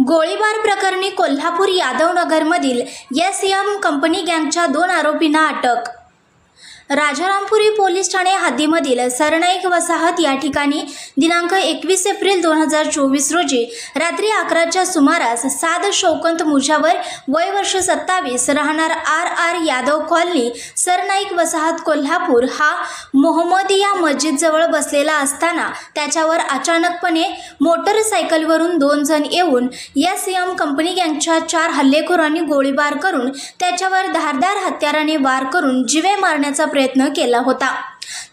गोळीबार प्रकरणी Kolhapur यादवनगरमधील SM company गँगच्या 2 आरोपींना अटक। राजारामपुरी पोलीस ठाणे हद्दीमधील सरनाईक वसाहत या ठिकाणी दिनांक 21 एप्रिल 2024 रोजी रात्री 11च्या सुमारास साद शौकत मुजावर वय वर्ष 27 राहणार RR यादव कॉलनी सरनाईक वसाहत कोल्हापूर हा मोहम्मदिया मस्जिद जवळ बसलेला असताना त्याच्यावर अचानकपणे मोटरसायकलवरून 2 जण येऊन एसएम कंपनी गँगच्या 4 हल्लेखोरांनी गोळीबार करून त्याच्यावर धारदार हत्याराने वार करून जीवे मारण्याचा प्रयत्न केला होता।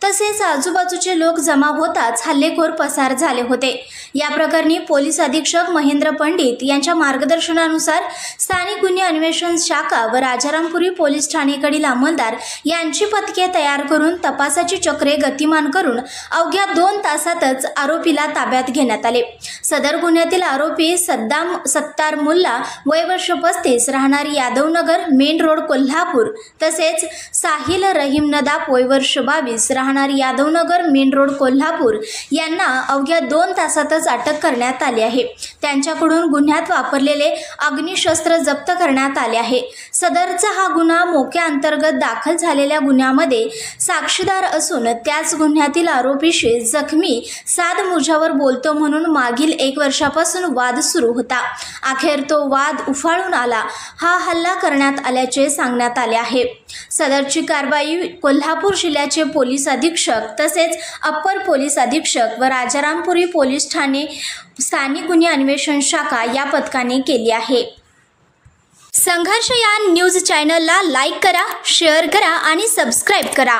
तसेच आजूबाजूचे लोक जमा होताच हल्लेखोर पसार झाले होते। या प्रकरणी पोलीस अधीक्षक महेंद्र पंडित यांच्या मार्गदर्शनानुसार स्थानिक गुन्हे अन्वेषण शाखा व राजारामपुरी पोलीस ठाणेकडील अंमलदार यांची पथके तयार करून तपासाची चक्रे गतिमान करून अवघ्या 2 तासातच आरोपीला ताब्यात घेण्यात आले। सदर गुन्ह्यातील आरोपी सद्दाम सत्तार मुल्ला वय वर्ष 35 राहणार यादवनगर मेन रोड कोल्हापूर तसेच साहिल रहीम नदाब वय वर्ष 22 राहणार यादवनगर मेन रोड कोल्हापूर यांना अवघ्या 2 तासातच अटक करण्यात आली आहे। त्यांच्याकडून गुन्ह्यात वापरलेले अग्निशस्त्र जप्त करण्यात आले आहे। सदरचा हा गुन्हा मोक्या अंतर्गत दाखल झालेल्या गुन्ह्यामध्ये साक्षीदार असून त्याच गुन्ह्यातील आरोपीशी जखमी साद मुजावर बोलतो म्हणून मागील 1 वर्षापासून वाद सुरू होता। अखेर तो वाद उफाळून आला हा हल्ला करण्यात आल्याचे सांगण्यात आले आहे। सदरची कारवाई कोल्हापूर जिल्ह्याचे पोलीस अधीक्षक तसेच अप्पर पोलीस अधीक्षक व राजारामपुरी पोलीस ठाणे स्थानिक गुन्हे अन्वेषण शाखा या पथकाने केली आहे। संघर्ष या न्यूज चॅनलला लाईक करा, शेअर करा आणि सबस्क्राईब करा।